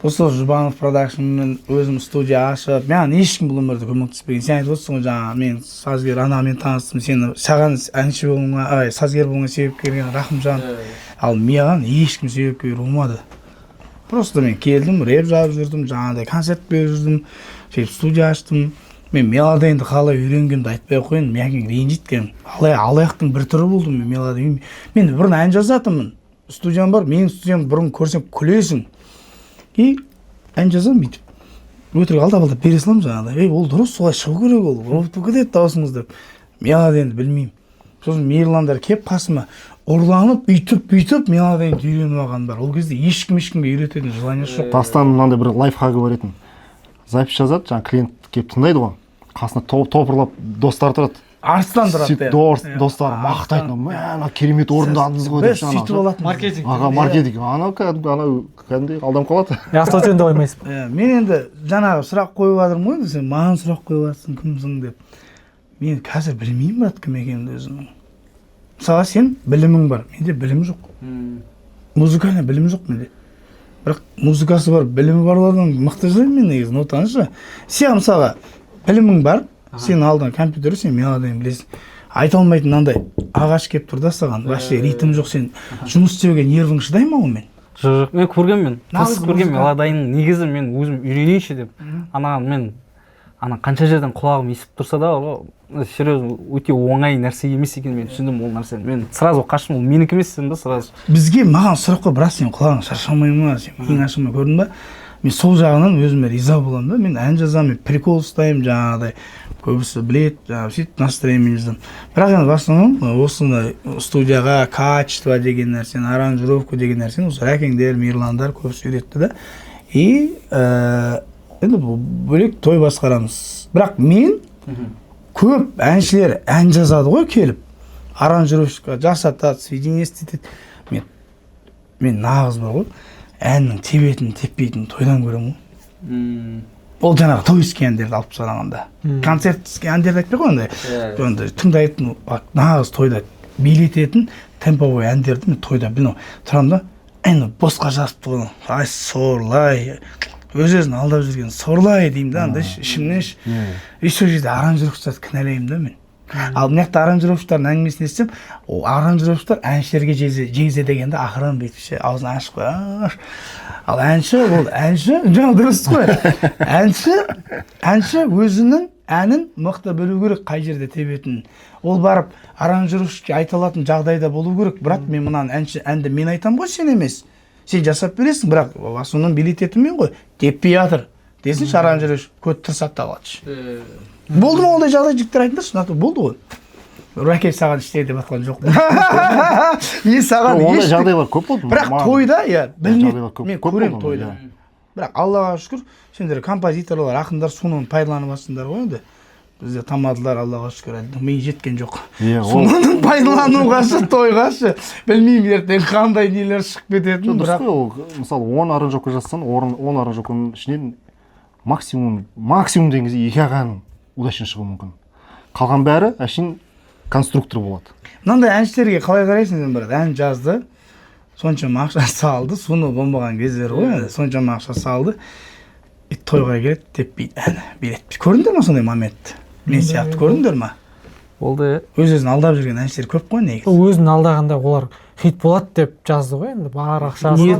Осы Жұбанов продакшнмен өзім студия ашып, мен ешкім бұл өмірде көмектеспеген. Сен айтып отырсың ғой, жаңа мен сазгер анамен таныстым, саған әнші болуыңа, сазгер болуыңа себепкер Рахымжан. Ал маған ешкім себепкер болмады. Просто мен келдім, рэп жазып жүрдім, жаңағыдай концерт беріп жүрдім, студия аштым. Мен мелодияны қалай үйренгенімді айтпай қойын, мен ренжіткен. Алаяқтың бір түрі болдым мен мелодия. Мен бұрын ән жазатынмын. Студиям бар, менің студиям бұрын көрсем күлесің. И ән жазамын бүйтіп. өтірік алдап бере саламын жаңағыдай ол дұрыс солай шығу керек ол ровтук кетеді дауысыңыз деп мелодияны білмеймін сосын мейірландар келіп қасыма ұрланып бүйтіп мелодияны үйреніп алған бар ол кезде ешкімге үйрететін желание жоқ тастан мынандай бір лайфхагы бар еді запись жазады жаңағы клиент келіп тыңдайды ғой қасына топырлап достар тұрады арыстан тұрады достары мақтайды мә керемет орындадыңыз ғой деп сөйтіп алатын маркетинг маркетинг анау кәдімгідей алданып қалады сен де оймайсыз ба мен енді жаңағы сұрақ қойып жатырмын ғой сен маған сұрақ қойып жатрсың кімсің деп мен қазір білмеймін брат кім екенімді өзімнің мысалы сен білімің бар менде білім жоқ музыкальный білім жоқ менде бірақ музыкасы бар білімі барлардан мықты жазаймын мен негізі нотаны сен мысалға білімің бар сен алдың компьютер сен мелодияны білесің айта алмайтын мынандай ағаш келіп тұр да саған вообще ритм жоқ сен жұмыс істеуге нервың шыдай ма онымен жоқ мен көргенмін тырысып көргенмін мелодияны негізі мен өзім үйренейінші деп мен қанша жерден құлағым естіп тұрса да серьезно өте оңай нәрсе емес екенін мен түсіндім ол нәрсені мен сразу қаштым ол менікі емес да сразу маған сұрақ қой брат сен құлағың шаршамай ма сен миың ашылмай көрдің ба мен сол жағынан өзіме риза боламын да мен ән жазамын мен прикол ұстаймын жаңағыдай көбісі біледі жаңағы сөйтіп настроение жазамын бірақ енді в основном осындай студияға качество деген нәрсені аранжировка деген нәрсені осы рәкеңдер мейірландар көбісі үйретті да и енді бөлек той басқарамыз бірақ мен көп әншілер ән жазады ғой келіп аранжировщикқа жасатады сведениясы етеді мен нағыз бар ғой әннің тебетін теппейтін тойдан көремін ғой ол жаңағы тойский әндерді алып тастағанда концертский әндерді айтпай қойғандай ондай тыңдайтын нағыз тойда билететін темповой әндерді мен тойда білмеймін тұрамын да әне босқа жазыпты ғой ай сорлай өз-өзін алдап жүрген сорлай деймін да андай ішімнен и сол жерде аранжировщиктарды кінәлаймын да мен ал мына жақта аранжировщиктардың әңгімесін естісем ол аранжировщиктар әншілерге жегізе дегенде ақырын бүйтіп ше аузын ашып қойып ал әнші жаңа дұрыс қой әнші өзінің әнін мықты білу керек қай жерде тебетінін ол барып аранжировщикке айта алатын жағдайда болу керек брат мен мынаны әнді мен айтамын ғой сен емес сен жасап бересің бірақ в основном билететін мен ғой теппей жатыр десінші аранжировщик көт тырысады да алады болды ма ондай жағдай жігіттер айтыңдаршы болды ғой рәке саған ештеңе деп жатқан жоқпын мен саған ондай жағдайлар көп болды бірақ тойда білмейді мен көремін тойда бірақ аллаға шүкір сендер композиторлар ақындар соны пайдаланып жатсыңдар ғой енді бізде тамадылар аллаға шүкір ми жеткен жоқ соны пайдалануғашы тойғашы білмеймін ертең қандай нелер шығып кететінін бірақ ол мысалы 10 аранжировка жазсаң 10 аранжировканың ішінен максимум деген кезде 2-ақ ән удачно шығуы мүмкін қалған бәрі әшейін конструктор болады мынандай әншілерге қалай қарайсың сен брат ән жазды соншама ақша салды соны болмаған кездері ғой соншама ақша салды и тойға келеді теппейді әні билетпейді көрдіңдер ма сондай моментті мен сияқты көрдіңдер ма болды өз-өзін алдап жүрген әншілер көп қой негізі өзін алдағанда олар хит болады деп жазды ғой енді бар ақшасы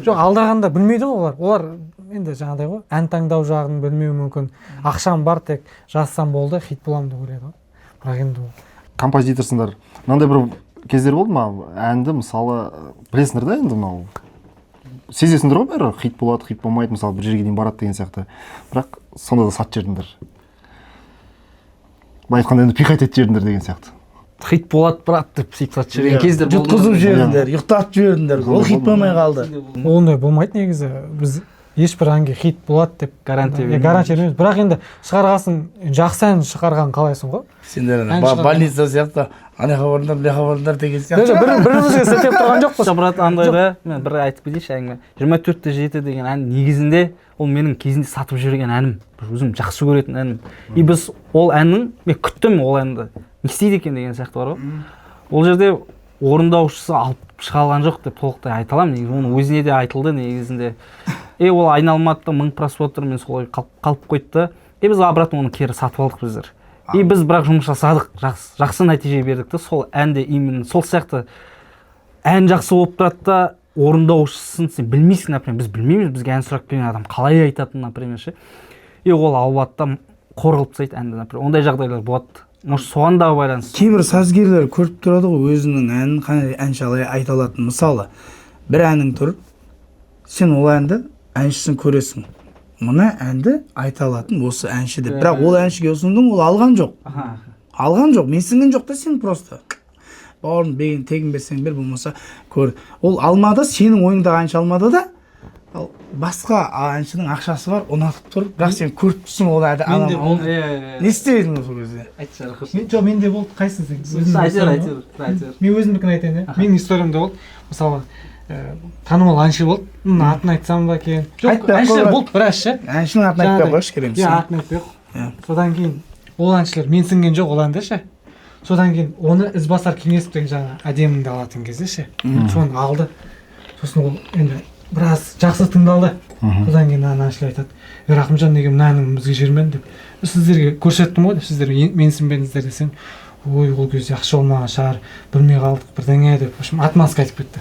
жоқ алдағанда білмейді ғой олар енді жаңағыдай ғой ән таңдау жағын білмеуі мүмкін ақшам бар тек жазсам болды хит боламын деп ойлайды ғой бірақ енді композиторсыңдар мынандай бір кездер болды ма әнді мысалы білесіңдер да енді мынау сезесіңдер ғой бәрі хит болады хит болмайды мысалы бір жерге дейін барады деген сияқты бірақ сонда да сатып жібердіңдер былай айтқанда енді пихать етіп жібердіңдер деген сияқты хит болады брат деп сөйтіп сатып жіберген кездер болды жұтқызып жібердіңдер ұйықтатып жібердіңдер ол хит болмай қалды ондай болмайды негізі біз ешбір әнге хит болады деп гарантия бермейміз бірақ енді шығарғасын жақсы ән шығарғанын қалайсың ғой сендер больница сияқты ана хабардар мына хабардар деген сияқты бірімізге сілтеп тұрған жоқпыз брат андайда мен бір айтып кетейінші әңгіме 24-7 деген ән негізінде ол менің кезінде сатып жүрген әнім өзім жақсы көретін әнім и біз ол әннің мен күттім ол әнді не істейді екен деген сияқты бар ғой ол жерде орындаушысы алып шыға алған жоқ деп толықтай айта аламын негізі оның өзіне де айтылды негізінде ол айналмады да 1000 просмотр мен солай қалып қойды да біз обратно оны кері сатып алдық біздер и біз бірақ жұмыс жасадық жақсы нәтиже бердік та сол әнде именно сол сияқты ән жақсы болып тұрады да орындаушысын сен білмейсің например біз білмейміз бізге ән сұрап келген адам қалай айтатынын например ше ол алады да қор қылып тастайды әнді например ондай жағдайлар болады может соған да байланысты кейбір сазгерлер көріп тұрады ғой өзінің әнін қандай әнші айта алатынын мысалы бір әнің тұр сен ол әнді әншісін көресің мына әнді айта алатын осы әнші деп. Бірақ ол әншіге ұсындың, ол алған жоқ. Алған жоқ, мен сіңген жоқ та сен просто. Бауырым бегін тегін берсең бер, болмаса көр. Ол алмады, сенің ойыңдағы әнші алмады да, басқа әншінің ақшасы бар, ұнатып тұр, бірақ сен көріп тұрсың ол әді адам. Не істедің сол кезде? Айтшы рахмет. Жоқ, менде болды, қайсың сен? Айтыр. Мен өзімдікін айтайын, менің историямда болды. Мысалы, танымал әнші болды, атын айтсам ба екен? Жоқ, әншілер болды біраз ше. Әншінің атын айтпай қойшы кереміз. Атын айтпай қой. Содан кейін ол әншілер мен сіңген жоқ ол әнді ше. Содан кейін оны Ізбасар Кеңесов деген жаңа әдеміңді алатын кезде ше. Соны алды. Сосын ол енді біраз жақсы тыңдалды. Содан кейін әншілер айтады, Рахымжан неге мына әнің бізге жібермедің деп. Сіздерге көрсеттім ғой деп, сіздер менсінбедіңіздер десем, ой, ол кезде ақша болмаған шығар, білмей қалдық бірдеңе деп, в общем, отмазка айтып кетті.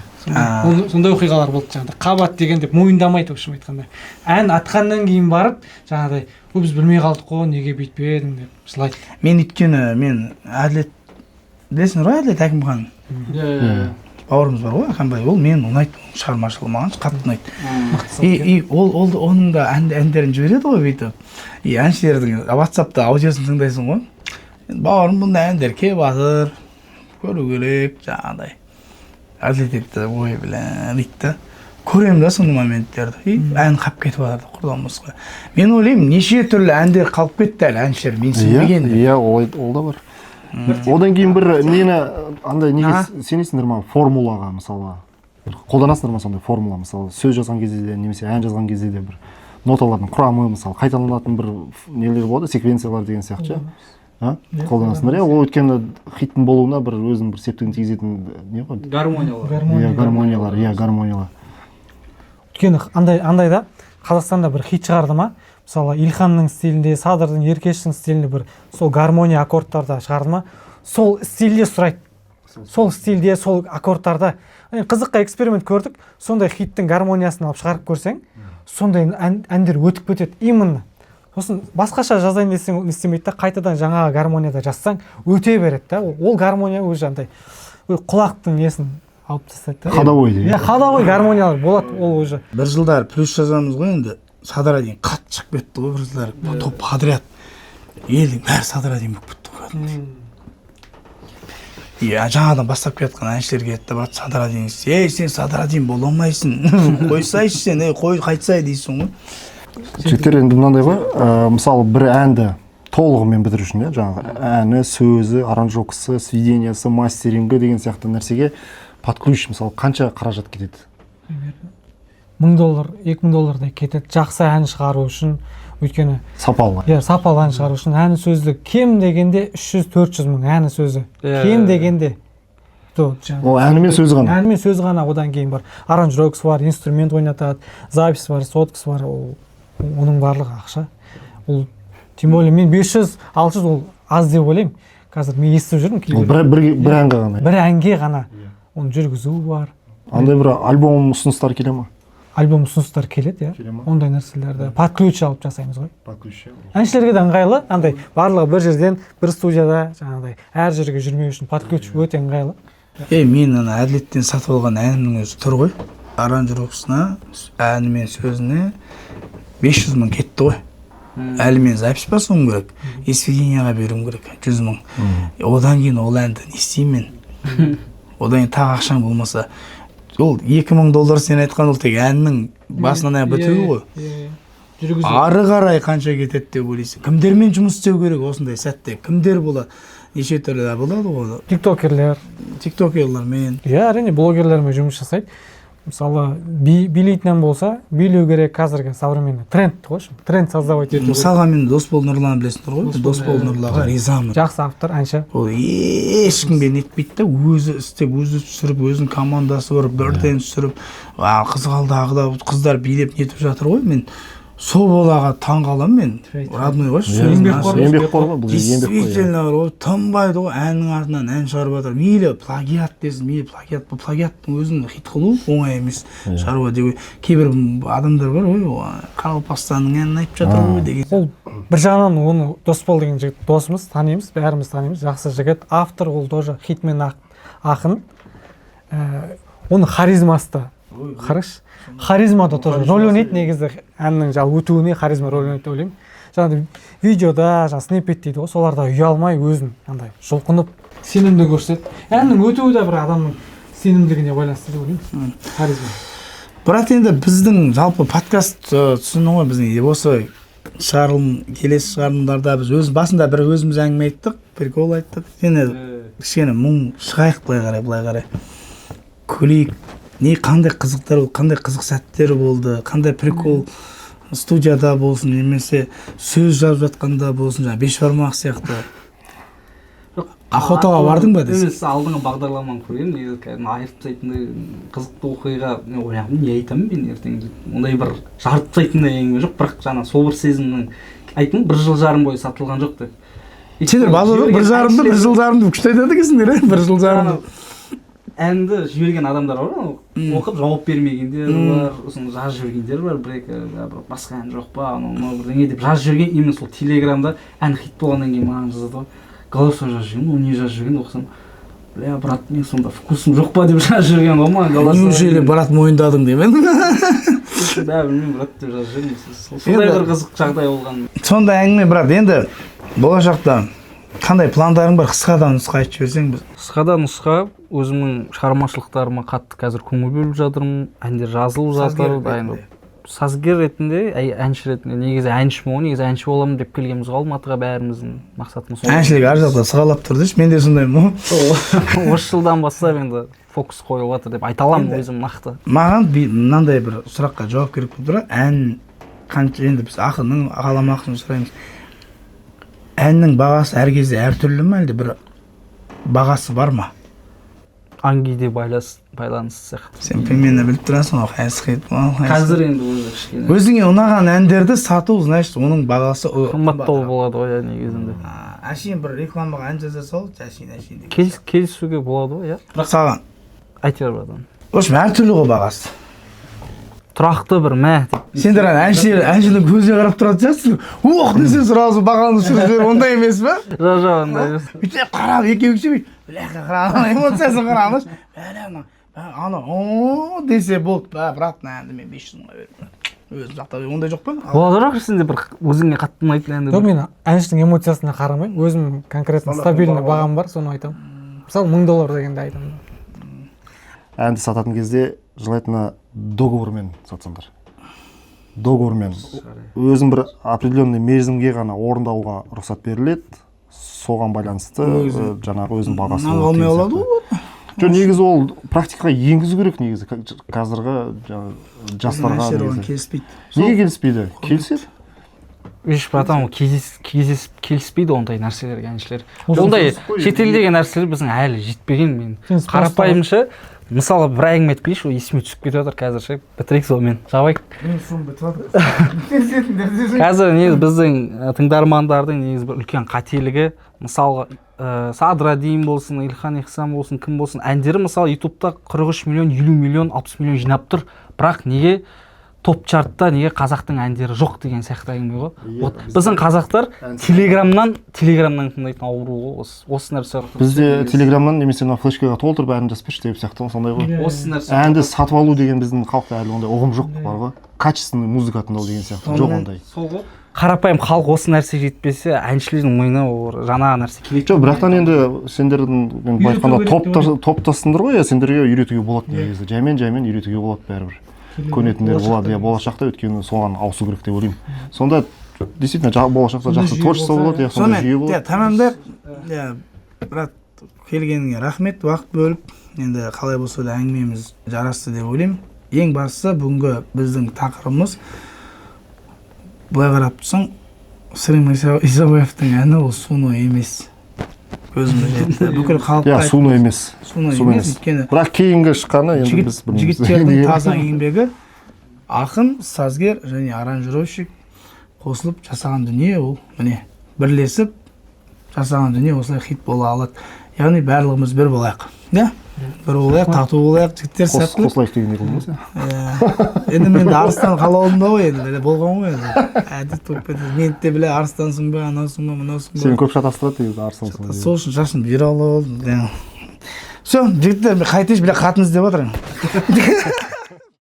Сондай оқиғалар болды жаңағыдай. Қабат деген деп мойындамайды, в общем айтқанда. Ән атқаннан кейін барып, жаңағыдай, ол біз білмей қалдық қой, неге бүйтпедің деп жылайды. Мен өйткені мен Әділет білесің ғой, Әділет Әкімхан. Бауырымыз бар ғой, Ақанбай, ол мен ұнайды, шығармашылығы маған қатты ұнайды. Ол оның да әндерін жібереді ғой бүйтіп. Әншілердің WhatsApp-та аудиосын тыңдайсың ғой. Бауырым бұндай әндер келіп жатыр, көру керек, жаңағыдай. Әділет етті, ой білән, дейді. Көремін да сондай моменттерді. Ән қалып кетіп жатыр, құрдан басқа. Мен ойлаймын, неше түрлі әндер қалып кетті әлі әншілер, мен сенбеген. Иә, ол да бар. Одан кейін бір нені андай неге сенесіңдер ма, формулаға мысалы қолданасыңдар ма сондай формула, мысалы сөз жазған кезде де немесе ән жазған кезде де бір ноталардың құрамы мысалы қайталанатын бір нелер болады, секвенциялар деген сияқты ше қолданасыңдар. Ол өйткені хиттің болуына бір өзінің бір септігін тигізетін не ғой, гармониялар. Өйткені андайда Қазақстанда бір хит шығарды ма, мысалы Илханның стилінде, Садырдың, Еркештің стилінде бір сол гармония аккордтарда шығарды ма, сол стилде сұрайды. Сол стилде, сол аккордтарда. Қызыққа эксперимент көрдік, сондай хиттің гармониясын алып шығарып көрсең, сондай әндер өтіп кетеді именно. Сосын басқаша жазайын десең істемейді да, қайтадан жаңағы гармонияда жазсаң өте береді да. Ол гармония өзі андай құлақтың несін алып тастайды. Ходовой дейді. Ходовой гармониялар болады ол уже. Бір жылдар плюс жазамыз ғой енді. Садыра дейін қатты шығып кетті ғой, бір жылдар топ подряд. Елдің бәрі Садыра дейін болып кетті ғой. Жаңадан бастап кеткен әншілер кетті, бат Садыра дейін. Сен Садыра дейін бола алмайсың. Қойсайшы сен, қайтсай дейсің ғой. Жігіттер енді мынандай ғой, мысалы бір әнді толығымен бітіру үшін, жаңағы әні, сөзі, аранжировкасы, сведениясы, мастерингі деген сияқты нәрсеге под ключ мысалы қанша қаражат кетеді? $1000, $2000 кетеді. Жақсы ән шығару үшін, өйткені сапалы. Сапалы ән шығару үшін әні сөзді кем дегенде 300-400 мың әні сөзі. Кем дегенде. Ол әні мен сөзі ғана. Әні мен сөзі ғана, одан кейін бар. Аранжировкасы бар, инструмент ойнатады, запись бар, соткасы бар, оның барлығы ақша. Ол тем более мен 500-600 ол аз деп ойлаймын. Қазір мен естіп жүрмін кейбір. Бір әнге ғана. Бір әнге ғана. Оның жүргізу бар. Андай бір альбом ұсыныстар келе ма? Альбом ұсыныстар келеді, ондай нәрселерді под ключ алып жасаймыз ғой. Әншілерге де ыңғайлы, андай барлығы бір жерден, бір студияда, жаңағыдай әр жерге жүрмеу үшін под ключ өте ыңғайлы. Мен ана Әділеттен сатып алған әнімнің өзі тұр ғой. Аранжировкасына, әні мен сөзіне 500 мың кетті ғой. Әлі мен запись басуым керек, сведенияға беруім керек 100 мың. Одан кейін ол әнді не істеймін мен? Одан кейін тағы ақшаң болмаса, ол $2000 сен айтқан ол тек әннің басынан аяқ бітуі ғой. Ары қарай қанша кетеді деп ойлайсың. Кімдермен жұмыс істеу керек осындай сәтте? Кімдер болады? Неше түрлі болады ғой. Тиктокерлермен. Әрине блогерлермен жұмыс жасайды. Мысалы, билейтінен болса, билеу керек қазіргі современный тренд ғой. Тренд создавать ету. Мысалға мен Досбол Нұрлан білесіңдер ғой. Досбол Нұрланға ризамын. Жақсы автор, әнші. Ол ешкімге нетпейді, өзі істеп, өзі түсіріп, өзінің командасы бар, бірден түсіріп, қызғалдағыда қыздар билеп нетіп жатыр ғой. Мен сол болаға таң қалам мен. Родной ғой. Еңбекқор ғой, бұл действительно ғой, тынбайды ғой, әннің артынан ән шығарып жатыр. Мейлі плагиат десін, мейлі плагиат, бұл плагиаттың өзін хит қылу оңай емес. Шаруа деп кейбір адамдар бар ғой, Қарақалпақстанның әнін айтып жатыр ғой деген. Ол бір жағынан оны Досбол деген жігіт досымыз, танимыз, бәріміз танимыз, жақсы жігіт, автор, ол тоже хитмен ақын. Оның харизмасы да Хорошо. Харизма да тоже рөл ойнайды негізі әннің жалпы өтуіне харизма рөл ойнайды деп ойлаймын. Жаңағыдай видеода, жаңағы сниппет дейді ғой, соларда ұялмай өзін андай жұлқынып сенімді көрсетеді. Әннің өтуі де бір адамның сенімділігіне байланысты деп ойлаймын. Харизма. Бірақ енді біздің жалпы подкаст түсінің ғой біздің осы келесі шығарылымдарда біз басында бір өзіміз әңгіме айттық, прикол айттық. Енді кішкене мұң шығайық былай қарай. Күлейік. Қандай қызықтар болды, қандай қызық сәттер болды, қандай прикол студияда болсын, немесе сөз жазып жатқанда болсын, жаңа беш бармақ сияқты. Охотаға бардың ба десең? Емес, алдыңғы бағдарламаны көрген, негізі айырып тастайтындай қызықты оқиға, мен ойлағанмын, не айтамын мен ертең. Ондай бір жарып тастайтындай әңгіме жоқ, бірақ жаңа сол бір сезімнің айттым, 1 жыл жарым бойы сатылған жоқ деп. Сендер базарда 1 жыл жарымды күшті айтады екенсіңдер, 1 жыл жарымды. Әнді жіберген адамдар бар ғой, оқып жауап бермегендер бар, сосын жазып жібергендер бар, бір басқа ән жоқ па, анау бірдеңе деп жазып жіберген, именно сол телеграмда ән хит болғаннан кейін маған жазады ғой. Голосой жазып жүрген, ол не жазып жүрген оқысам, бля, брат, мен сонда вкусым жоқ па деп жазып жүрген ғой ма, голосой. Неужели брат мойындадың деймін. Да, білмеймін, брат деп жазып жүрген. Сондай бір қызық жағдай болған. Сондай әңгіме, брат, енді болашақта қандай пландарың бар, қысқадан нұсқа айтып жіберсең біз. Қысқадан нұсқа, өзімнің шығармашылықтарыма қатты қазір көңіл бөліп жатырмын, әндер жазылып жатыр, дайындап. Сазгер ретінде, әнші ретінде, негізі әншімін ғой, негізі әнші боламын деп келгенбіз ғой Алматыға, бәріміздің мақсатымыз. Әншілік ар жақта сығалап тұр деші, мен де сондаймын ғой. Осы жылдан бастап енді фокус қойылып жатыр деп айта аламын өзім нақты. Маған мынандай бір сұраққа жауап керек болып тұр. Ән қанша, енді біз ақынның қаламақысын сұраймыз. Әннің бағасы әр кезде әртүрлі ме, әлде бір бағасы бар ма? Ангиде байланысты сияқты. Сен примерно біліп тұрасың ғой, қайсы қиып. Қазір енді өзі кішкене. Өзіңе ұнаған әндерді сату, значит, оның бағасы қымбаттау болады ғой негізінде. Әшейін бір рекламаға ән жаза сал, әшейін. Келісуге болады ғой, иә. Бірақ саған айта бер братан. В общем, әртүрлі ғой бағасы. Тұрақты бір мә деп. Сендер әншінің көзіне қарап тұратын шығарсың. Оқ десе сразу бағаны түсіріп жіберіп, ондай емес па? Жоқ, ондай емес. Бүйтіп қарап екеуіңше бүйтіп, бляха қарап, эмоциясын қараңыз. Ана о десе болды, брат, әнді мен 500 мыңға бердім. Өзім жақтап, ондай жоқ па? Болады жоқ, сенде бір өзіңе қатты ұнайтын әнді. Жоқ, мен әншінің эмоциясына қарамаймын, өзім конкретно стабильный бағам бар, соны айтамын. Мысалы $1000 дегенде айтамын. Әнді сататын кезде желательно договормен сатсаңдар. Договормен. Өзің бір определенный мерзімге ғана орындауға рұқсат беріледі. Соған байланысты жаңағы өзінің бағасы алмай алады ғой. Жоқ, негізі ол практикаға енгізу керек негізі қазіргі жастарға негізі. Келіспейді. Неге келіспейді? Келіседі. Виш, братан, келіспейді ондай нәрселерге әншілер. Ондай шетелдегі нәрселер біздің әлі жетпеген мен. Қарапайымша, мысалы бір әңгіме айтып келейінші, есіме түсіп кетіп жатыр қазір ше, бітірейік сонымен, жабайық. Қазір негізі біздің тыңдармандардың негізі бір үлкен қателігі, мысалы Садра дейін болсын, Илхан Ихсан болсын, кім болсын, әндері мысалы ютубта 43 миллион, 50 миллион, 60 миллион жинап тұр, бірақ неге топ чартта неге қазақтың әндері жоқ деген сияқты әңгіме ғой. Біздің қазақтар телеграмнан тыңдайтын ауру ғой, осы нәрсе. Бізде телеграмнан немесе флешкаға толтырып әнді жазып берші деп сияқты сондай ғой. Осы нәрсе. Әнді сатып алу деген біздің халықта әлі ондай ұғым жоқ бар ғой. Качественный музыка тыңдау деген сияқты жоқ ондай. Сол ғой. Қарапайым халық осы нәрсе жетпесе, әншілердің мойнына жаңа нәрсе керек. Жоқ, бірақтан енді сендердің айтқанда топтасыңдар ғой, сендерге үйретуге болады негізі. Жаймен үйретуге болады бәрібір. Көнетіндер болады, болашақта өткені соған ауысу керек деп ойлаймын. Сонда действительно болашақта жақсы творчество болады, сондай жүйе болады. Тамамдап, брат, келгеніңе рахмет, уақыт бөліп, енді қалай болса да әңгімеміз жарасты деп ойлаймын. Ең бастысы бүгінгі біздің тақырыбымыз былай қарап тұрсаң, Сырым Исабаевтың әні ол суно емес. Көзіміз жетті. Бүкіл халыққа суно емес. Суно емес. Бірақ кейінгі шыққаны енді біз білмейміз. Жігіттердің таза еңбегі ақын, сазгер және аранжировщик қосылып жасаған дүние ол. Міне, бірлесіп жасаған дүние осылай хит бола алады. Яғни барлығымыз бір болайық. Да? Бір болайық, тату болайық, жігіттер сәттілік. Қосылайық деген не болмаса. Енді мен арыстан қалауында ғой енді, болған ғой енді. Әдет болып кетеді. Мен де біле арыстансың ба, анасың ба, мұнасың ба. Сен көп шатастырады негізі арыстансың. Сол үшін жасын вирал болды. Все, жігіттер, қайтеш біле қатын іздеп отырмын.